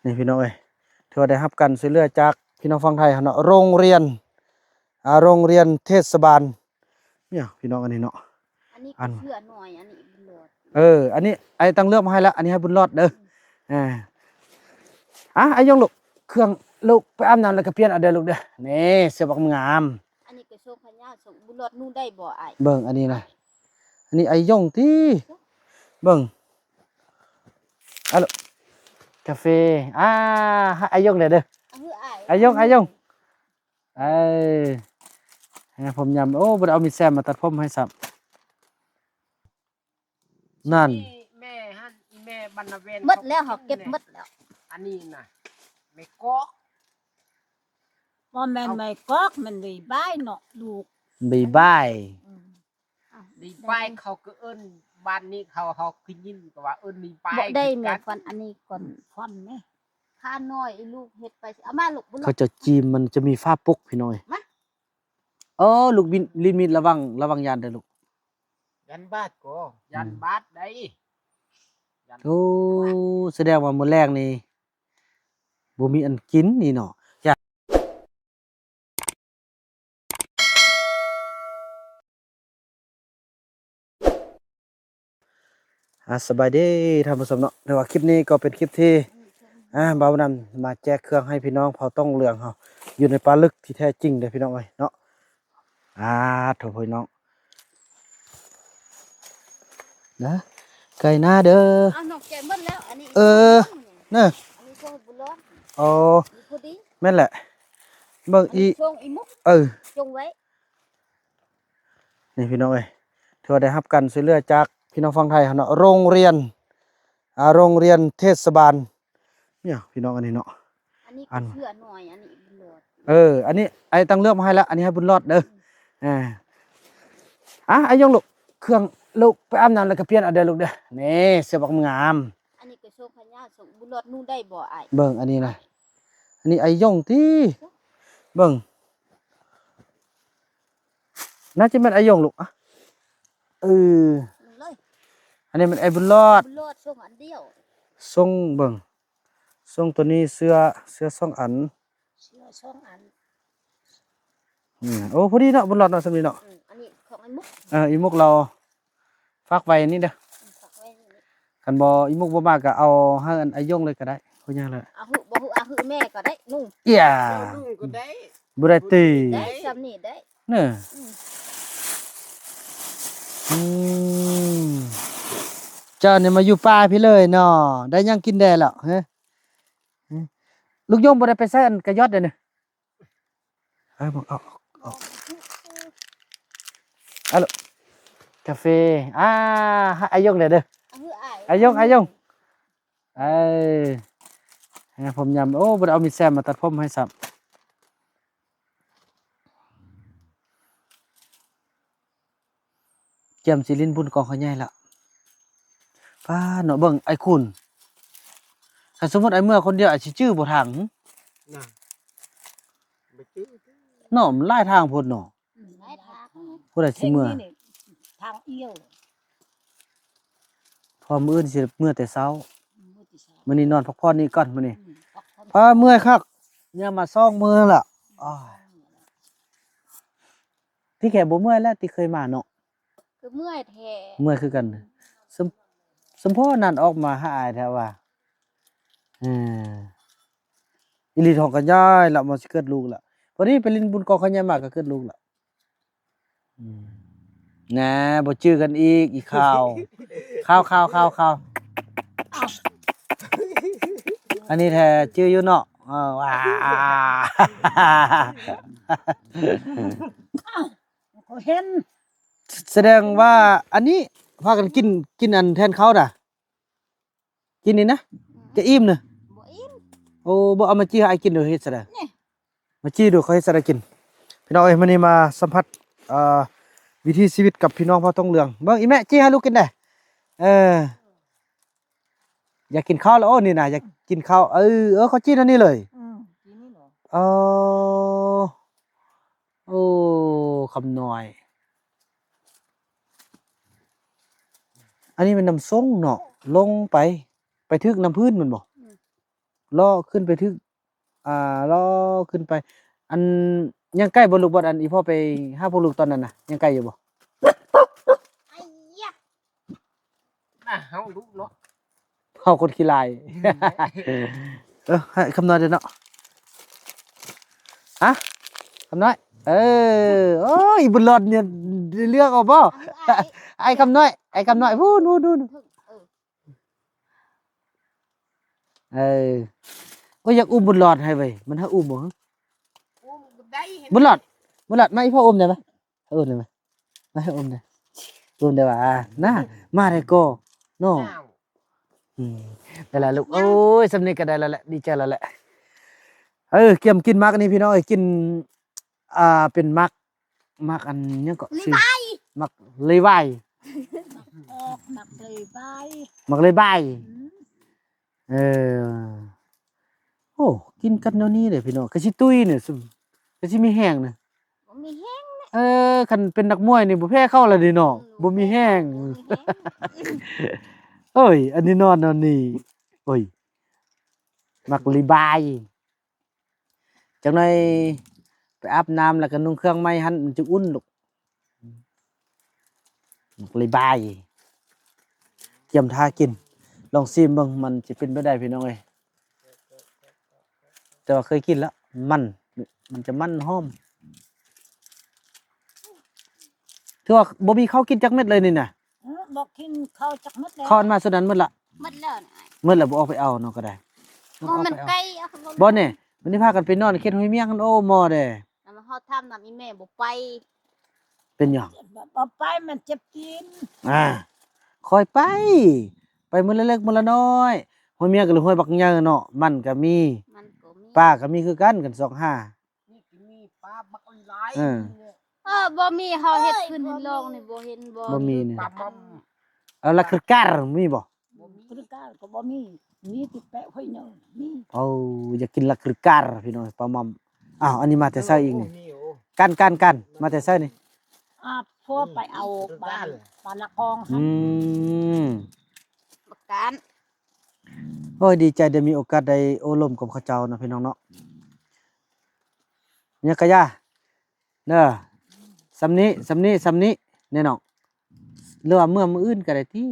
นี่พี่น้องเอ้ยถือว่าได้รับการช่วยเหลือจากพี่น้องฝั่งไทยเนาะโรงเรียนโรงเรียนเทศบาลเนี่ยพี่น้องอันนี้เนาะอันนี้ก็เชื่อหน่อยอันนี้บุญรอดอันนี้ไอ้ตั้งเลือกมาให้แล้วอันนี้ให้บุญรอดเด้อไอ้ยงลูกเครื่องลูกไปอาบน้ำแล้วก็เปลี่ยนเอาเด้อลูกเด้อนี่เสื้อบักงามอันนี้ก็โชคพญาส่งบุญรอดนู่นได้บ่อ้ายเบิ่งอันนี้นะอันนี้ไอ้ยงที่เบิ่งอะลูกกาแฟไอ้ยงเด้อไอ้ยงเอ้ยผมยำโอ้บ่ได้เอามีดแซมมาตัดผมให้ซับนั่นแม่ฮั่นอีแม่บรรณเวณหมดแล้วเขาเก็บหมดแล้วอันนี้น่ะไม่กอก ว่าแม่นไม่กอกมันดีบ้ายเนาะลูกบีบาย ดีป้ายเขาก็เอิ้นบ้านนี้เขาคือยินก็ว่าเอิ้นดีป้ายบ่ได้แม่ก่อนอันนี้ก่อนฟันนี่ข้าน้อยไอ้ลูกเฮ็ดไปเอามาลูกบุญรอดเขาจะจีมมันจะมีฝ้าปุกพี่น้อยลูกบินลิมิตระวังยานเด้อลูกยันบาดก็ยันบาดได้โอ้แสดงว่ามื้อแรกนี่บ่มีอันกินนี่เนาะสบายดีท่านผู้ชมเนาะแต่ว่าคลิปนี้ก็เป็นคลิปที่บ่าวนำมาแจกเครื่องให้พี่น้องเผาต้องเหลืองเฮาอยู่ในป่าลึกที่แท้จริงเด้อพี่น้องเอ้ยเนาะโถพี่น้องนะไก่หน้าเด้อนอกแกหมดแล้วอันนี้เด้ออันนี้โชคบุญรอดอ๋อพอดีแม่นแหละเบิ่งอีโชคอีมุกจงไว้นี่พี่น้องเอ้ยถือว่าได้รับการช่วยเหลือจากพี่น้องฝั่งไทยเนาะโรงเรียนเทศบาลเนี่ยพี่น้องอันนี้เนาะอันนี้ก็เชื่อหน่อยอันนี้บุญรอดอันนี้ไอ้ตั้งเลือกมาให้แล้วอันนี้ให้บุญรอดเด้อไอ้ยงลูกเครื่องลูกไปอาบน้ำแล้วก็เปลี่ยนเอาเด้อลูกเด้อนี่เสื้อบักงามอันนี้ก็โชคพญาส่งบุญรอดนู่นได้บ่อ้ายเบิ่งอันนี้นะอันนี้ไอ้ยงที่เบิ่งน่าจะเป็นไอ้ยงลูกอันนี้มันไอ้บุญรอดส่งอันเดียวส่งเบิ่งส่งตัวนี้เสื้อ2 อันโอ้พอดีเนาะบุญรอดเนาะสำนี้เนาะอันนี้ของไอ้มุกอีมุกเราฝากไว้นี่เด้อคันบ่อีมุกบ่มากก็เอาให้อันไอ้ยงเลยก็ได้เฮายังเลยเอาหือบ่หือแม่ก็ได้นุ่งก็ได้บ่ได้ตีได้ซำนี้ได้เน้อเจ้าเนี่ยมาอยู่ป่าพี่เลยเนาะได้ยังกินได้แล้วฮะลูกยงบ่ได้ไปใส่อันกระยอดเด้อเนี่ยบอกเอาลูกกาแฟไอ้ยงเด้อไอ้ยงผมยำโอ้บ่ได้เอามีดแซมมาตัดผมให้ซับเจียมสิลินบุญกองเขาใหญ่ละป้าเนาะเบิ่งไอ้คุณถ้าสมมุติไอ้เมื่อคนเดียวอาจสิชื่อบ่ทางเนาะมันหลายทางพุ่นเนาะผู้ใดสิเมื่อทางเอี้ยวพอมื้ออื่นสิเมื่อแต่เช้ามื้อนี้นอนพักผ่อนนี่ก่อนมื้อนี้พาเมื่อยคักเนี่ยมาซ่องมือล่ะที่แค่บ่เมื่อยแล้วที่เคยมาเนาะคือเมื่อยแท้เมื่อยคือกันสมพ่อนั่นออกมาหาอายแท้ว่าอีหลีทองกันยายละมันสิเกิดลูกละพอดีไปลินบุญกองขยายมากก็เกิดลูกละนะบ่จื้อกันอีกข่าวอันนี้แท้จื้ออยู่เนาะว้าเห็นแสดงว่าอันนี้พากันกินอันแทนเขาน่ะกินนี่นะจะอิ่มน่ะบ่อิ่มโอ้บ่เอามาจี้ให้กินดูเฮ็ดซะเด้อมาจี้ดูเขาเฮ็ดซะได้กินพี่น้องเอ้ยมื้อนี้มาสัมผัสวิถีชีวิตกับพี่น้องพ่อต้องเหลืองเบิ่งอีแม่จี้ให้ลูกกินได้อยากกินข้าวแล้วโอ้นี่น่ะอยากกินข้าวเขาจี้อันนี้เลยโอ้คำน้อยอันนี้เป็นน้ำส้มเนาะลงไปทึกน้ำพื้นมันบ่ ล่อขึ้นไปถึงล่อขึ้นไป อันยังใกล้บ่ลูกบ่อันอีพ่อไปหาพวกลูกตอนนั้นน่ะยังใกล้อยู่บ่ ไอ้ยะ น่ะเฮารู้เนาะ เฮาคนขี้ลาย ให้คำน้อยเด้อเนาะฮะคำน้อย โอ้ยบุญรอดเนี่ยเลือกเอาบ่ เอาเฮือไอ้ ไอ้คำน้อยไอ้คำน้อยพูด ถึงก็อยากอุ้มบุญรอดให้เว้ยมันถ้าอุ้มบ่ฮะ อุ้มก็ได้เห็น บุญรอดมาอีพ่ออุ้มได้ไหมอุ้มได้ไหมมาให้อุ้มได้อุ้มได้ว่าน่ามาได้ก็เนาะ อ้าว ได้แล้วลูกโอ้ยสำนึกก็ได้แล้วแหละดีใจแล้วแหละเกี่ยมกินมักอันนี้พี่น้องกินเป็นมักอันยังก็ชื่อมักเลยไว ออกหนักเลยบาย มักเลยใบ อืม โอ้กินกันเดี๋ยวนี้เลยพี่น้องกะสิตุ้ยเนี่ยกะสิมีแห้งน่ะ บ่มีแห้ง คันเป็นนักมวยนี่บ่แพ้เข้าแล้วเดิเนาะบ่มีแห้ง บ่มีแห้ง เอ้ยอันนี้นอนอันนี้โอ้ยมักลีบายจังหน่อยไปอาบน้ำแล้วก็นุ่งเครื่องไหมหันมันจะอุ่นลูกมักลีบายเตรียมท่ากินลองชิมเบิ่งมันสิเป็นไปได้พี่น้องเอ้ยแต่ว่าเคยกินแล้วมันจะมันหอมถือว่าบ่มีข้าวกินจักเม็ดเลยนี่น่ะ บอกกินข้าวจักมัดแล้ว ข้าวอันมาสุดนั้นหมดละ หมดแล้วนะ หมดแล้วบ่ออกไปเอาเนาะก็ได้ โอ้มันไกลเอา บ่เนี่ยวันนี้พากันไปนอนเฮ็ดห้อยเมียงกันโอ้หมอเด้ แล้วมาฮอดทำนำอีแม่บ่ไป เป็นหยัง บ่ไปมันเจ็บกิน คอยไปมื้อละเล็กมื้อละน้อยห้อยเมียงก็เลยห้อยบักใหญ่เนาะมันก็มี มันก็มี ป้าก็มีคือกัน25 นี่ก็มีปลาบักหลาย เออ เนี่ย บ่มีเฮาเฮ็ดขึ้นลงนี่บ่เห็นบ่ บ่มีเนี่ย ปลามัม เอาละคือการมีบ่ บ่มี กระกาก็บ่มีมีที่แปะไว้เนาะมี เอาอยากกินละคือการพี่น้องปลาหม่อมอ้าวอันนี้มาแต่เช้าอีกนี่ โโอ้ กันมาแต่เช้านี่ พวกไปเอาบ้านปลาละกองหั่ อื น ม ประกัน โอ้ยดีใจได้มีโอกาสได้โอ้ลมกับเขาเจ้านะพี่น้องเนาะเนี่ยกะยาเด้อสำนี้แน่น้องหรือว่าเมื่อมื้ออื่นก็ได้ติ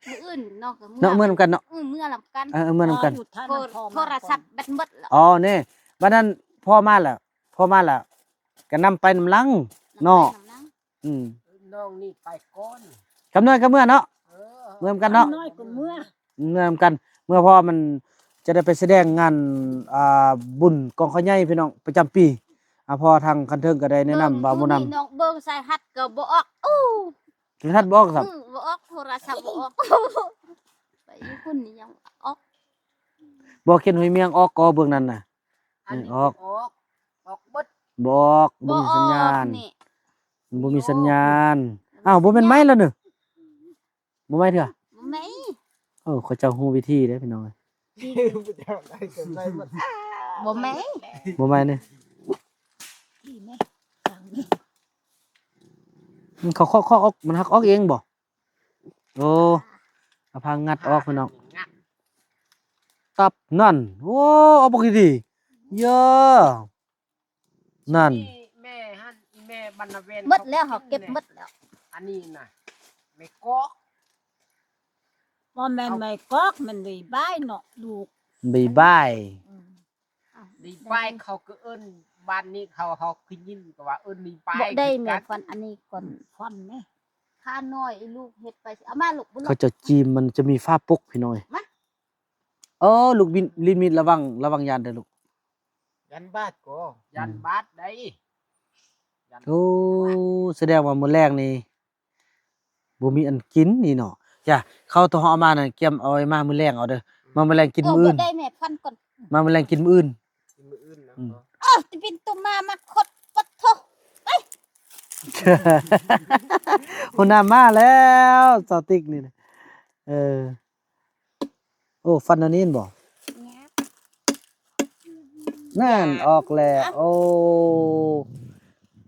มื้ออื่นเนาะก็ เนาะเมื่อนำกันเนาะ เมื่อลำกัน เมื่อนำกัน อยู่ท่า โทร น้ำพอ โทรศัพท์แบตหมดแล้ว อ๋อนี่บัดนั้นพ่อมาแล้วก็นำไปนำหลัง เนาะ อืม น้องนี่ไปก่อน กำเนิดก็เมื่อเนาะ เออ เมื่อนำกันเนาะ น้อยกว่าเมื่อ เมื่อนำกัน เมื่อพ่อมันจะได้ไปแสดงงานบุญกองข้าวใหญ่พี่น้องประจำปีพอทางคันเทิงก็ได้แนะนำบ่าวหมู่นำ น้องเบิ่งใส่ฮัดก็บ่ออกอู้ ท่านบอกครับ บ่ออกโทรศัพท์บ่ออกไปอยู่พุ่นนี่ยังออก บอกเขียนหอยเมียงออกกอเบื้องนั้นน่ะ อันนี้ ออก ออกเบิด บอกบ่มีสัญญาณ นี่ บ่มีสัญญาณอ้าวบ่แม่นไม้แล้วเด้อบ่ไม้เด้อ บ่แม่ เขาเจ้าฮู้วิธีเด้อพี่น้องเอ้ย บ่แม่ บ่ไม้นี่ ที่แม่ทางนี้ มันเขาเคาะออกมันหักออกเองบ่โอ้เอาพางัดออกพี่น้อง งัด ตับนั่นโอ้เอาบ่ดีเยอะนั่น แม่ฮั่นอีแม่บรรณเวณ หมดแล้วเฮาเก็บหมดแล้ว อันนี้น่ะแม่กอก บ่แม่นไม่กอกมันเลยบายเนาะลูก บ๊ายบาย อืม ดีไปเขาก็เอิ้นบ้านนี้เขาคือยินก็ว่าเอิ้นดีไป บ่ได้แม่ คือกัน ฟันอันนี้ก่อน ฟันแม่ ข้าน้อยไอ้ลูกเฮ็ดไปสิเอามาลูกบ่ลู เขา ก จะจีมมันจะมีฟ้าปกพี่น้อย มา ลูกบินลิมิตระวังยานเด้อลูก ยันบาดก็ยันบาดได้ยัน โอ้แสดงว่ามื้อแรกนี่บ่มีอันกินนี่เนาะจ้ะเข้าตัวเฮาเอามาน่ะเก็บเอาไว้มามื้อแรงเอาเด้อมามื้อแรงกินมื้ออื่น บ่ได้แม่ฟันก่อน มามื้อแรงกินมื้ออื่น กินมืออื่นนะ อืม ติปินตุมาคดปะโท หัวหน้ามาแล้วสาวติ๊กนี่นะโอ้ฟันอันนี้บ่นั่นออกแล้วโอ้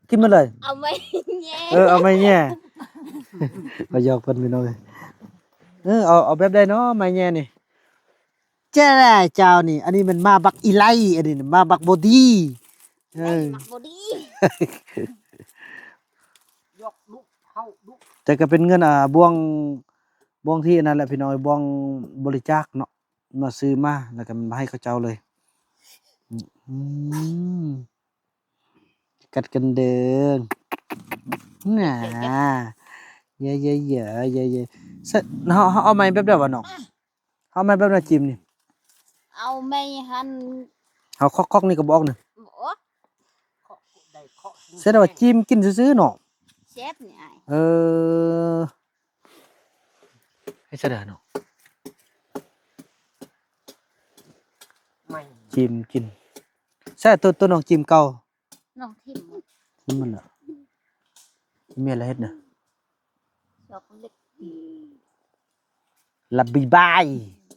กินมาเลย เอาไว้แย่ เอาไม่แย่ ก็ยอกเพิ่นพี่น้องเอ้ยเอาแบบใดเนาะไม่แย่นี่เจ จ้าเจ้านี่ อันนี้มันมาบักอีไลอันนี้มาบักบอดี้เอ ไอ้ อ มักบ่ดี ยกลุกเข้าลุก แต่ก็เป็นเงินบ่วงที่อันนั้นแหละพี่น้อยบ่วงบริจาคเนาะมาซื้อมาแล้วก็มาให้เขาเจ้าเลยอืมกัดกันเดินน่ะเยอะๆๆๆเฮาเอาไม้แบบใดวะน้องเฮาเอาไม้แบบใดจิ้มนี่ เอาไม่หัน เฮาคอกๆนี่ก็บ่ออกนี่ บ่ เคาะได้เคาะ แสดงว่าจิ้มกินซื่อๆเนาะ เชฟนี่ไอ้ เออให้แสดงเนาะ ไม่ จิ้มกินใช่ตัวน้องจิ้มเก่า น้องทิ่มหมด นี่มันล่ะมีอะไรเฮ็ดน่ะ ดอกเล็ก ลับบิบาย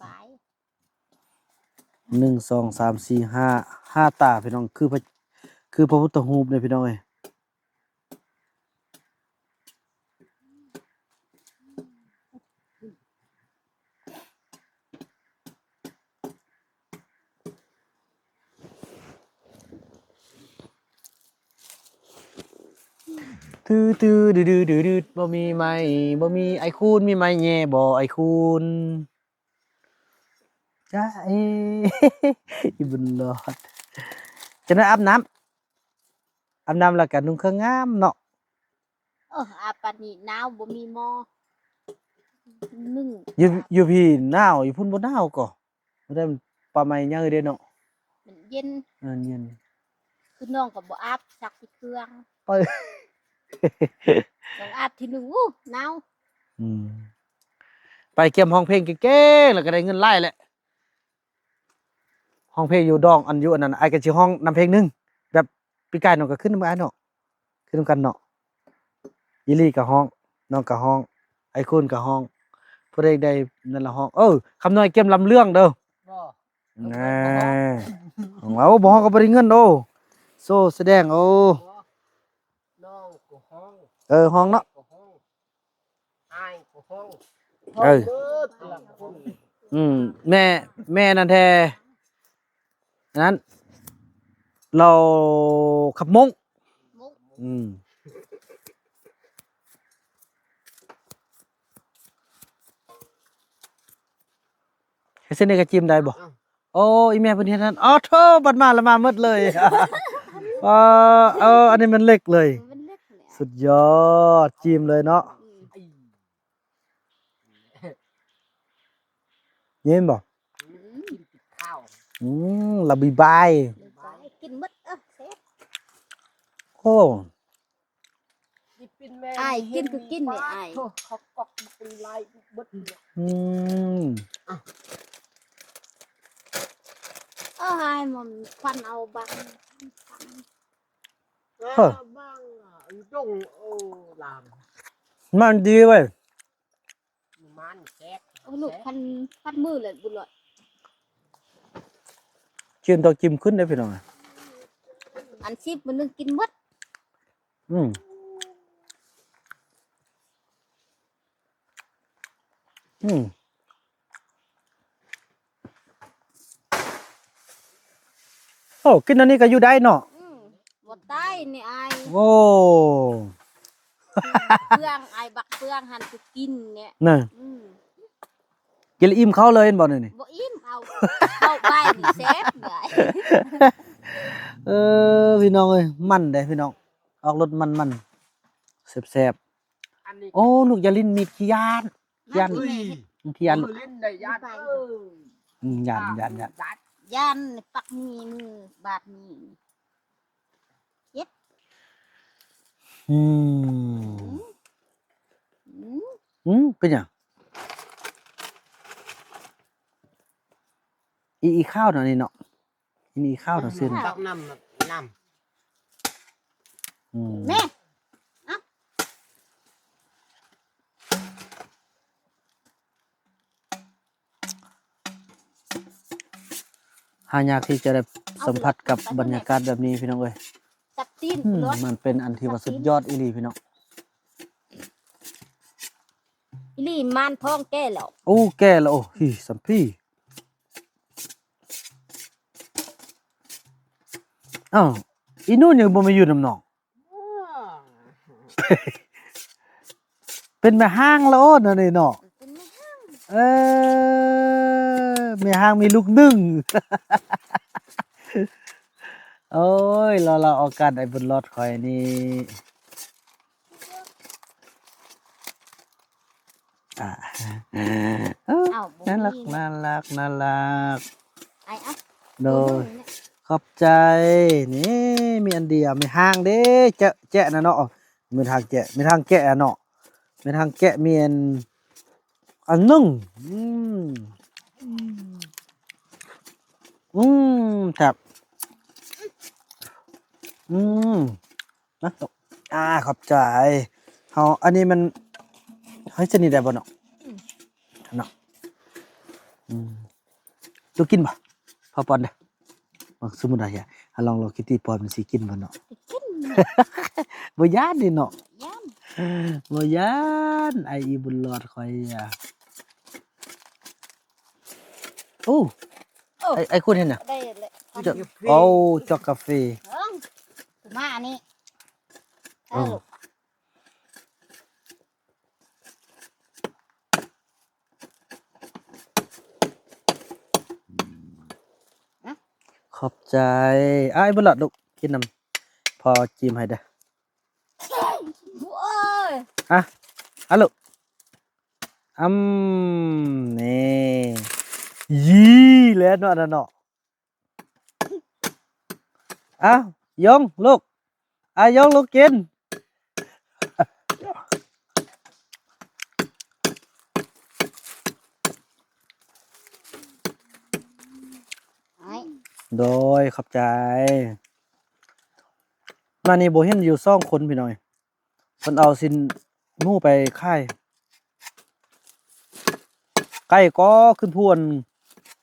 บาย 1 2 3 4 5 ตาพี่น้องคือพระพุทธรูปเนี่ยพี่น้องเอ้ยตื้อๆดื้อๆบ่มีไม้บ่มีไอ้คูนมีไม้แย่บ่ไอ้คูนจ้าเอ อีบุญรอดจะได้อาบน้ำแล้วก็นุ่งเครื่องงามเนาะ อาปานนี้หนาวบ่มีหม้อนึ่ง อยู่พี่หนาวอยู่พุ่นบ่หนาวก็บ่ได้ปลาไม้เยอะเด้เนาะ มันเย็น เย็น คือน้องก็บ่อาบซักที่เครื่อง เปิ้ ต้องอาบทีหนึงอู้หนาว อืมไปเก็บห้องเพลงเก่งๆแล้วก็ได้เงินหลายแหละห้องเพลงอยู่ดองอันอยู่อันนั้นไอ้ก็สิห้องนำเพลงหนึงแบบปีกายน้องก็ขึ้นนำอ้ายเนาะขึ้นนำกันเนาะอีหลีก็ห้องน้องก็ห้องไอ้คุณก็ห้องผู้ใดได้นั่นละห้องคำน้อยเก็บลำเรื่องเด้อ บ่ แน่ของเราบ่ฮ้องก็บ่ได้เงินโอ้โซแสดงโอ้ น้องก็ห้อง ห้องเนาะ ก็ห้องอ้ายก็ห้อง เออ เบิดหลังคน แม่นั่นแท้นั้น เราขับมง มุก เฮ็ดเส้นนี้ก็จิ้มได้บ่โอ้อีแม่เพิ่นเฮ็ดนั้นอ๋อโธ่บัดมาแล้วมาหมดเลย อันนี้มันเล็กเลย มันเล็กเนี่ย สุดยอดจิ้มเลยเนาะ ไอ้ เย็นบ่ กินติดข้าว ละบีบาย บายกินหมดเชฟ โอ้ นี่เป็นแม่ อ้ายกินคือกินเนี่ยอ้าย โธ่เขากอกเป็นลายเบิดเนี่ย อืม อ้ายมันควันเอาบัง บ้างดงโอ้ลาม มันดีเว้ย มันแซ่บ โอ้ลูกพันมือเลยบุญเลย จิ้มต้องจิ้มขึ้นได้พี่น้อง อันชิบมันนึงกินหมด อืมโอ้กินอันนี้ก็อยู่ได้เนาะ บ่ตายนี่อ้าย โอ้ เปลืองอ้ายบักเปลืองหันไปกินเนี่ย น่ะกินแล้วอิ่มเข้าเลยเห็นบ่เนี่ยนี่ บ่อิ่มเอาเข้าไปนี่เชฟได้ พี่น้องเอ้ยมันเด้พี่น้องออกรสมันแซ่บ อันนี้ ๆโอ้ลูกอย่าลิ้นมีขี้ยานขี้ยาน เฮ้ย ขี้ยาน เล่นได้ยานยาน ยันปักมีมือบาดมี อืมเป็นหยังอีข้าวเนาะนี่เนาะอีข้าวเนาะซื่อ ตักน้ำ แม่ หายากที่จะได้สัมผัสกับบรรยากาศแบบนี้พี่น้องเอ้ย จับตีนรถ มันเป็นอันที่ว่าสุดยอดอีหลีพี่น้อง อีลี่มานท้องแก่แล้ว โอ้แก่แล้วโอ้สัมพี่ อ้าวอีนู่นยังบ่มาอยู่นำน้อง อ้อ เป็นแม่ห้างแล้วเนาะนี่เนาะ เป็นแม่ห้าง เอแม่ห้างมีลูกนึ่ง โอ้ยเราเอากันไอ้บนรถคอยนี่อ่าเอ้า อ้าวบ่ น่ารัก มี น่ารักน่ารัก ไอ้เอ้า โดย เนี่ย ขอบใจนี่มีอันเดียวมีห้างเด้แจะนะเนาะมีทางแจะมีทางแกะเนาะมีทางแกะมีอันหนึงครับนะขอบใจเฮาอันนี้มันเฮ้ยจะนี่ได้บ่เนาะเนาะลูกกินบ่พอปอนเด้อสมมุติว่าอย่าลองคิดที่ปอนมันสิกินบ่เนาะ กิน บ่ย้านนี่เนาะ ย่าน บ่ย้านไอ้อีบุญรอดคอยอ่ะโอ้ไอ้คุณเห็นน่ะ ได้เลย จอกโอ้จอกกาแฟ เอิ้งมาอันนี้ โอ้ ขอบใจไอ้บุญรอดลูกกินน้ำพอจิ้มให้เด้อ โอ้ย อ่ะลูกนี่ยี่แล้วเนาะนั่นเนาะอ้าวยงลูกยงลูกกิน ไอ้ โดยขอบใจมานี่บ่เห็นอยู่ซ่องคนพี่น้อยเพิ่นเอาสินหมู่ไปค่ายใกล้ก็ขึ้นพวน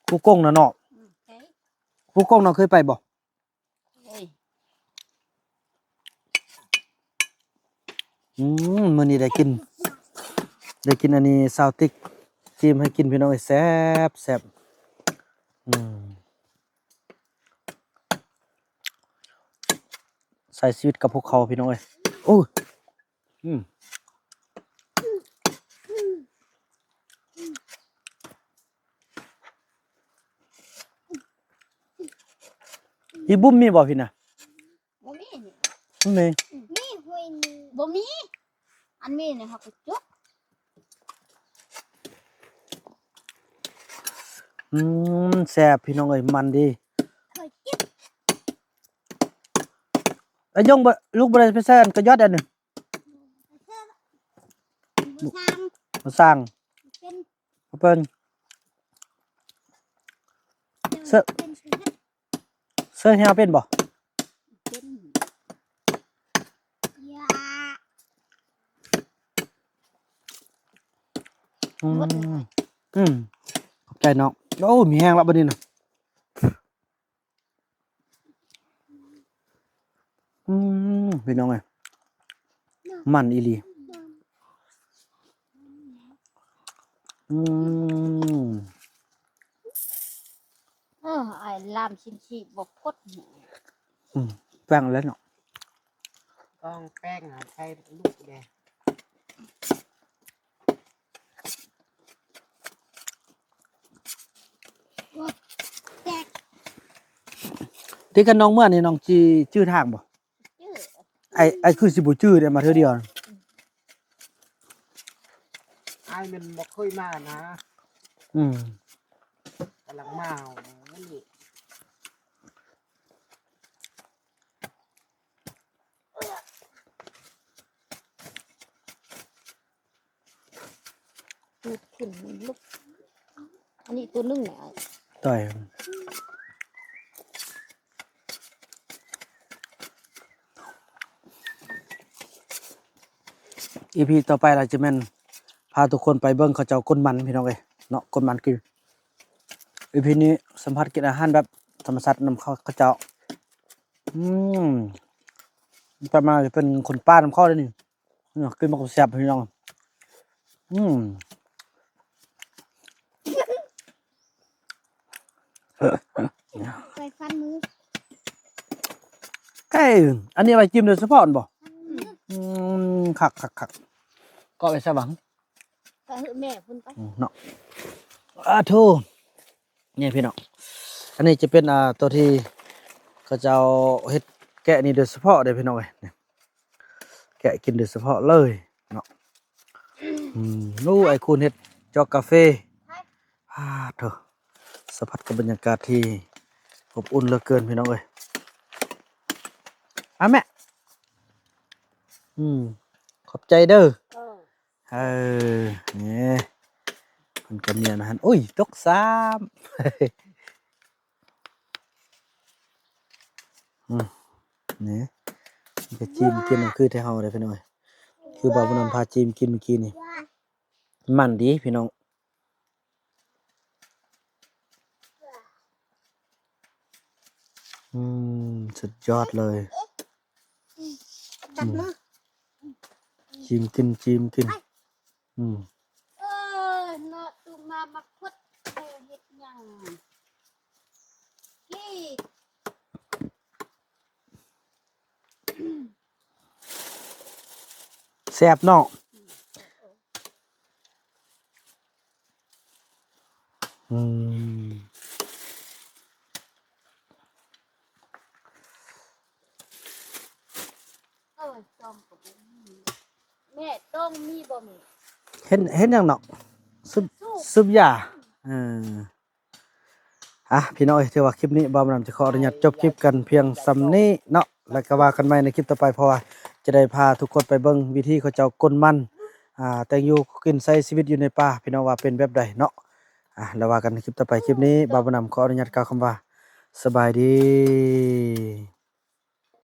ครูกงน่ะเนาะ เฮ้ย ครูกงน่ะเคยไปบ่ เฮ้ย มื้อนี้ได้กินอันนี้ซาวติ๊กจิ้มให้กินพี่น้องแซ่บใส่ชีวิตกับพวกเขาพี่น้องเอ้ยโอ้ยอีบุ้มมีบ่พี่น่ะ บ่มีนี่ มี มีห้วยนี่บ่มีอันมีนี่เฮาก็จุก แซ่บพี่น้องเอ้ยมันดี เคยกิน ไอ้ยงบ่ลูกบ่ได้ไปใส่อันกระยอดอันนึง บ่ทาง มาสร้าง เป็น มาเปิ้น เสื้อ เป็นชีวิต เสื้อเฮียเป็นบ่ เป็นยา หมดเลย ขอบใจน้องโอ้มีแห้งแล้วบัดนี้น่ะพี่น้องเอ้ยมันอีหลีไอ้ลามชินชีบ่พดนี่ แป้งแล้วเนาะ ต้องแป้งอ่ะใส่ลูกแดง แตก ที่กันน้องเมื่อนี่น้องจีชื่อทางบ่ ชื่อ ไอ้คือสิบ่ชื่อเด้มาเทื่อเดียว ไอ้ายมันบ่เคยมานะ อืม กำลังมานี่ ลูกขึ้นลูกอันนี้ตัวนึงเนี่ย ต่อยอีพีต่อไปเราจะแม่นพาทุกคนไปเบิ่งเขาเจ้าก้นมันพี่น้องเอ้ยเนาะก้นมันกินอีพีนี้สัมผัสกินอาหารแบบธรรมชาตินำเขาเจ้าประมาณจะเป็นคนป้านำเข้าได้นี่เนาะกินมากับแซ่บพี่น้องใส่ฟันมือ อ้ยอันนี้ไว้จิ้มโดยเฉพาะบ่คักก็ไปซะบัง ก็ให้แม่พุ่นไป เนาะโธ่นี่พี่น้องอันนี้จะเป็นตัวที่เขาจะเอาเฮ็ดแกะนี่โดยเฉพาะเด้อพี่น้องเอ้ยเนี่ยแกะกินโดยเฉพาะเลยเนาะนู้ไอ้คุณเฮ็ดจอกกาแฟโธ่สัมผัสกับบรรยากาศที่อบอุ่นเหลือเกินพี่น้องเอ้ยแม่ขอบใจเด้อนี่มันก็เมียนะฮะอุ้ยตกซ้ำนี่ก็จิ้มกินคือไทเฮาเลยพี่น้องคือบ่าวบุญนำพาจิ้มกินเมื่อกี้นี่มันดีพี่น้องสุดยอดเลยจิ้มกินเนาะตุมาพุดเฮ็ดหยังกี้ แซ่บเนาะต้มกับแม่ต้มมีบ่แม่ เห็นยังเนาะซุปยาพี่น้องถือว่าคลิปนี้บ่าวบุญนำจะขออนุญาตจบคลิปกันเพียงส่ำนี้เนาะแล้วก็ว่ากันใหม่ในคลิปต่อไปเพราะว่าจะได้พาทุกคนไปเบิ่งวิธีเขาเจ้าก้นมันแต่งอยู่กินใช้ชีวิตอยู่ในป่าพี่น้องว่าเป็นแบบใดเนาะแล้วว่ากันในคลิปต่อไปคลิปนี้บ่าวบุญนำขออนุญาตกล่าวคำว่าสบายดี